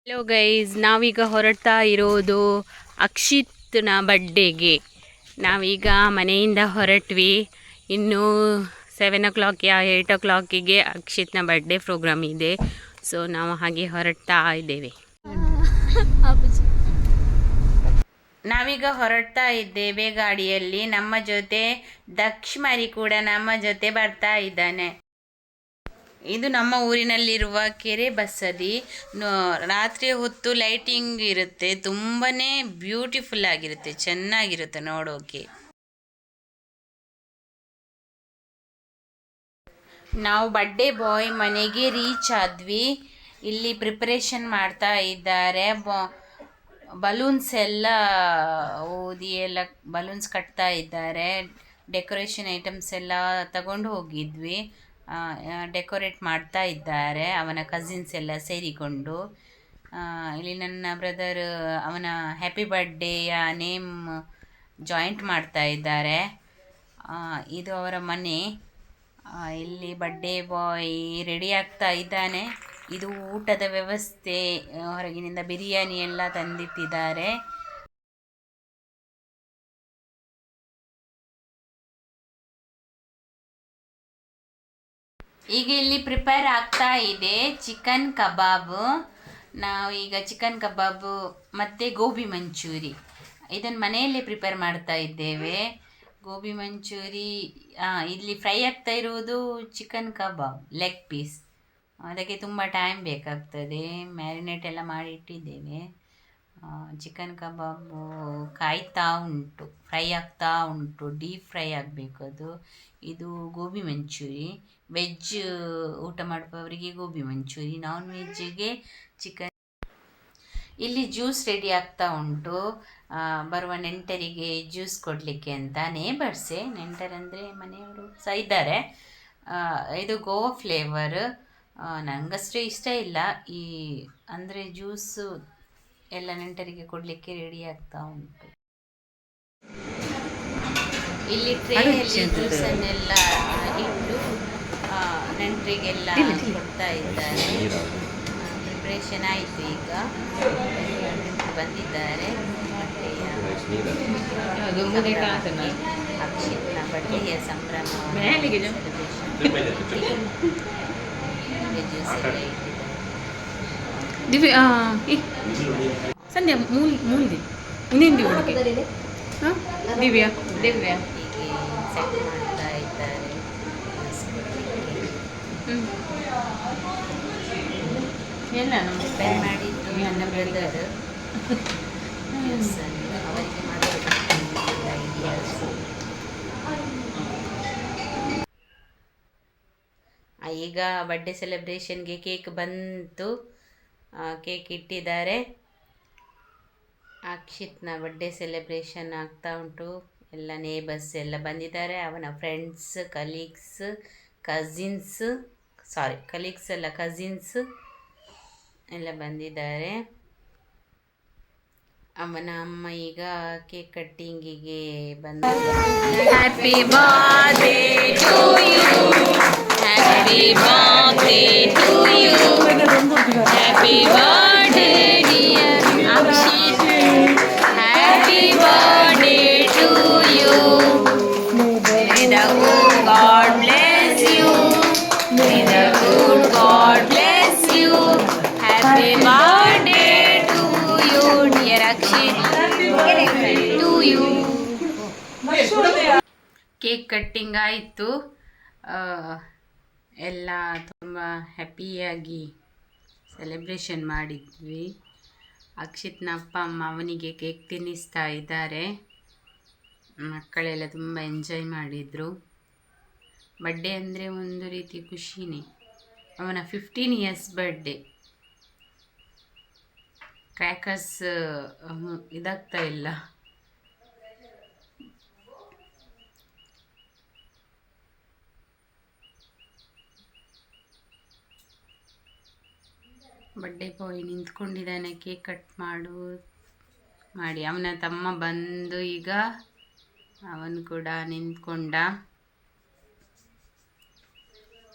Hello guys, ನಾವೀಗ ಹೊರಡ್ತಾ ಇರೋದು ಅಕ್ಷಿತ್ನ ಬರ್ಡೇಗೆ. ನಾವೀಗ ಮನೆಯಿಂದ ಹೊರಟ್ವಿ. ಇನ್ನು 7 o'clock 8 o'clock ಅಕ್ಷಿತ್ನ ಬರ್ಡೇ ಪ್ರೋಗ್ರಾಮ್ ಇದೆ. ಸೊ ನಾವು ಹಾಗೆ ಹೊರಡ್ತಾ ಇದ್ದೇವೆ. ನಾವೀಗ ಹೊರಡ್ತಾ ಇದ್ದೇವೆ ಗಾಡಿಯಲ್ಲಿ. ನಮ್ಮ ಜೊತೆ ದಕ್ಷಿಮರಿ ಕೂಡ ನಮ್ಮ ಜೊತೆ ಬರ್ತಾ ಇದ್ದಾನೆ. ಇದು ನಮ್ಮ ಊರಿನಲ್ಲಿರುವ ಕೆರೆ ಬಸದಿ. ರಾತ್ರಿ ಹೊತ್ತು ಲೈಟಿಂಗ್ ಇರುತ್ತೆ, ತುಂಬಾ ಬ್ಯೂಟಿಫುಲ್ ಆಗಿರುತ್ತೆ, ಚೆನ್ನಾಗಿರುತ್ತೆ ನೋಡೋಕೆ. ನಾವು ಬರ್ಡೇ ಬಾಯ್ ಮನೆಗೆ ರೀಚ್ ಆದ್ವಿ. ಇಲ್ಲಿ ಪ್ರಿಪರೇಷನ್ ಮಾಡ್ತಾ ಇದ್ದಾರೆ. ಬಲೂನ್ಸ್ ಎಲ್ಲ ಊದಿ ಎಲ್ಲ ಬಲೂನ್ಸ್ ಕಟ್ತಾ ಇದ್ದಾರೆ. ಡೆಕೋರೇಷನ್ ಐಟಮ್ಸ್ ಎಲ್ಲ ತಗೊಂಡು ಹೋಗಿದ್ವಿ. ಡೆಕೋರೇಟ್ ಮಾಡ್ತಾ ಇದ್ದಾರೆ ಅವನ ಕಸಿನ್ಸ್ ಎಲ್ಲ ಸೇರಿಕೊಂಡು. ಇಲ್ಲಿ ನನ್ನ ಬ್ರದರ್ ಅವನ ಹ್ಯಾಪಿ ಬರ್ಡೇಯ ನೇಮ್ ಜಾಯಿಂಟ್ ಮಾಡ್ತಾ ಇದ್ದಾರೆ. ಇದು ಅವರ ಮನೆ. ಇಲ್ಲಿ ಬರ್ಡೇ ಬಾಯ್ ರೆಡಿ ಆಗ್ತಾ ಇದ್ದಾನೆ. ಇದು ಊಟದ ವ್ಯವಸ್ಥೆ, ಹೊರಗಿನಿಂದ ಬಿರಿಯಾನಿ ಎಲ್ಲ ತಂದಿಟ್ಟಿದ್ದಾರೆ. ಈಗ ಇಲ್ಲಿ ಪ್ರಿಪೇರ್ ಆಗ್ತಾ ಇದೆ ಚಿಕನ್ ಕಬಾಬ್. ನಾವು ಈಗ ಚಿಕನ್ ಕಬಾಬ್ ಮತ್ತು ಗೋಬಿ ಮಂಚೂರಿ ಇದನ್ನು ಮನೆಯಲ್ಲೇ ಪ್ರಿಪೇರ್ ಮಾಡ್ತಾ ಇದ್ದೇವೆ. ಗೋಬಿ ಮಂಚೂರಿ ಇಲ್ಲಿ ಫ್ರೈ ಆಗ್ತಾ ಇರುವುದು ಚಿಕನ್ ಕಬಾಬ್ ಲೆಗ್ ಪೀಸ್. ಅದಕ್ಕೆ ತುಂಬ ಟೈಮ್ ಬೇಕಾಗ್ತದೆ. ಮ್ಯಾರಿನೇಟ್ ಎಲ್ಲ ಮಾಡಿ ಇಟ್ಟಿದ್ದೇವೆ. ಚಿಕನ್ ಕಬಾಬು ಕಾಯ್ತಾ ಉಂಟು, ಫ್ರೈ ಆಗ್ತಾ ಉಂಟು, ಡೀಪ್ ಫ್ರೈ ಆಗಬೇಕು ಅದು. ಇದು ಗೋಬಿ ಮಂಚೂರಿ. ವೆಜ್ ಊಟ ಮಾಡುವವರಿಗೆ ಗೋಬಿ ಮಂಚೂರಿ, ನಾನ್ ವೆಜ್ಜಿಗೆ ಚಿಕನ್. ಇಲ್ಲಿ ಜ್ಯೂಸ್ ರೆಡಿ ಆಗ್ತಾ ಉಂಟು. ಬರುವ ನೆಂಟರಿಗೆ ಜ್ಯೂಸ್ ಕೊಡಲಿಕ್ಕೆ ಅಂತ. ನೇಬರ್ಸೇ, ನೆಂಟರಂದರೆ ಮನೆಯವರು ಸಹ ಇದ್ದಾರೆ. ಇದು ಗೋವಾ ಫ್ಲೇವರ್. ನನಗಷ್ಟೇ ಇಷ್ಟ ಇಲ್ಲ ಈ ಅಂದರೆ ಜ್ಯೂಸು ಎಲ್ಲ ನೆಂಟರಿಗೆ ಕೊಡಲಿಕ್ಕೆ ರೆಡಿ ಆಗ್ತಾ ಉಂಟು. ಇಲ್ಲಿ ಟ್ರೇಯಲ್ಲಿ ಜ್ಯೂಸನ್ನೆಲ್ಲ ಇಟ್ಟು ನೆಂಟರಿಗೆಲ್ಲ ಕೊಡ್ತಾ ಇದ್ದಾರೆ. ಪ್ರಿಪ್ರೇಷನ್ ಆಯಿತು. ಈಗ ಬಂದಿದ್ದಾರೆ. ಅಕ್ಷಿತ್ನ ಬಡ್ಡೆಯ ಸಂಭ್ರಮ ಜ್ಯೂಸ್ ಎಲ್ಲ ಇಟ್ಟಿದ್ದಾರೆ. ಸಂಧ್ಯಾ ಮೂಲ್ದಿ ಇನ್ನೇನು ಹುಡುಗಿ ದಿವ್ಯಾ ದಿವ್ಯಾ ಹೀಗೆ ಸೆಟ್ ಮಾಡ್ತಾ ಇದ್ದಾರೆ. ಎಲ್ಲ ನಮ್ಮ ಪ್ರಿಪೇರ್ ಮಾಡಿದ್ದು ನನ್ನ ಬ್ರದರ್. ಅವರಿಗೆ ಮಾಡಬೇಕು ಐಡಿಯಾಸ್. ಈಗ ಬರ್ಡೇ ಸೆಲೆಬ್ರೇಷನ್ಗೆ ಕೇಕ್ ಬಂತು. ಕೇಕ್ ಇಟ್ಟಿದ್ದಾರೆ. ಅಕ್ಷಿತ್ನ ಬರ್ಡೇ ಸೆಲೆಬ್ರೇಷನ್ ಆಗ್ತಾ ಉಂಟು. ಎಲ್ಲ ನೇಬರ್ಸ್ ಎಲ್ಲ ಬಂದಿದ್ದಾರೆ. ಅವನ ಫ್ರೆಂಡ್ಸ್, ಕಲೀಗ್ಸ್, ಕಸಿನ್ಸ್, ಕಲೀಗ್ಸ್ ಎಲ್ಲ ಕಸಿನ್ಸ್ ಎಲ್ಲ ಬಂದಿದ್ದಾರೆ. ಅವನ ಅಮ್ಮ ಈಗ ಕೇಕ್ ಕಟ್ಟಿಂಗಿಗೆ ಬಂದ. Happy birthday to you, happy birthday to you, happy birthday dear Akshit, happy birthday to you. May the good God bless you, may the good God bless you, happy birthday to you dear Akshit, to you. Cake cutting ಆಯಿತು. ಎಲ್ಲ ತುಂಬ ಹ್ಯಾಪಿಯಾಗಿ celebration ಮಾಡಿದ್ವಿ. ಅಕ್ಷಿತ್ನ ಅಪ್ಪ ಅಮ್ಮ ಅವನಿಗೆ cake ತಿನ್ನಿಸ್ತಾ ಇದ್ದಾರೆ. ಮಕ್ಕಳೆಲ್ಲ ತುಂಬ ಎಂಜಾಯ್ ಮಾಡಿದರು. ಬರ್ಡೇ ಅಂದರೆ ಒಂದು ರೀತಿ ಖುಷಿನೇ. ಅವನ 15 years ಬರ್ಡೇ. ಕ್ರ್ಯಾಕರ್ಸ್ ಇದಾಗ್ತಾ ಇಲ್ಲ. ಬರ್ಡೇ ಬಾಯ್ ನಿಂತ್ಕೊಂಡಿದ್ದಾನೆ ಕೇಕ್ ಕಟ್ ಮಾಡಿ. ಅವನ ತಮ್ಮ ಬಂದು ಈಗ ಅವನು ಕೂಡ ನಿಂತ್ಕೊಂಡ.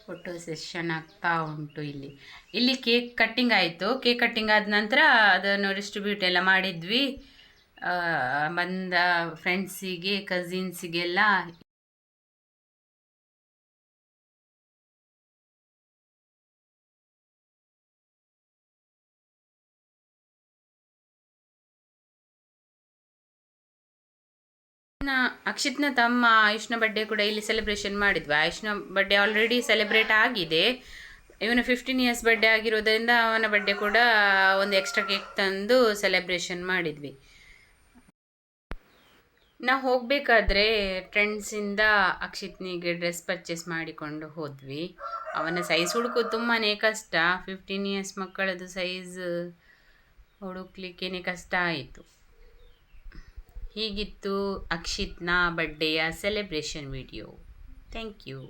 ಫೋಟೋ ಸೆಷನ್ ಆಗ್ತಾ ಉಂಟು. ಇಲ್ಲಿ ಕೇಕ್ ಕಟ್ಟಿಂಗ್ ಆಯಿತು. ಕೇಕ್ ಕಟ್ಟಿಂಗ್ ಆದ ನಂತರ ಅದನ್ನು ಡಿಸ್ಟ್ರಿಬ್ಯೂಟ್ ಎಲ್ಲ ಮಾಡಿದ್ವಿ. ಬಂದ ಫ್ರೆಂಡ್ಸಿಗೆ, ಕಸಿನ್ಸಿಗೆಲ್ಲ. ಅಕ್ಷಿತ್ನ ತಮ್ಮ ಆಯುಷ್ನ ಬರ್ಡೇ ಕೂಡ ಇಲ್ಲಿ ಸೆಲೆಬ್ರೇಷನ್ ಮಾಡಿದ್ವಿ. ಆಯುಷ್ನ ಬರ್ಡೇ ಆಲ್ರೆಡಿ ಸೆಲೆಬ್ರೇಟ್ ಆಗಿದೆ. ಇವನು 15 ಇಯರ್ಸ್ ಬರ್ಡೇ ಆಗಿರೋದ್ರಿಂದ ಅವನ ಬರ್ಡೇ ಕೂಡ ಒಂದು ಎಕ್ಸ್ಟ್ರಾ ಕೇಕ್ ತಂದು ಸೆಲೆಬ್ರೇಷನ್ ಮಾಡಿದ್ವಿ. ನಾವು ಹೋಗಬೇಕಾದ್ರೆ ಟ್ರೆಂಡ್ಸಿಂದ ಅಕ್ಷಿತ್ನಿಗೆ ಡ್ರೆಸ್ ಪರ್ಚೇಸ್ ಮಾಡಿಕೊಂಡು ಹೋದ್ವಿ. ಅವನ ಸೈಜ್ ಹುಡುಕೋದು ತುಂಬಾ ಕಷ್ಟ. 15 ಇಯರ್ಸ್ ಮಕ್ಕಳದು ಸೈಜ್ ಹುಡುಕ್ಲಿಕ್ಕೇ ಕಷ್ಟ ಆಯಿತು. ಹೀಗಿತ್ತು ಅಕ್ಷಿತ್ನ ಬರ್ಡೇಯ ಸೆಲೆಬ್ರೇಷನ್ ವಿಡಿಯೋ. Thank you.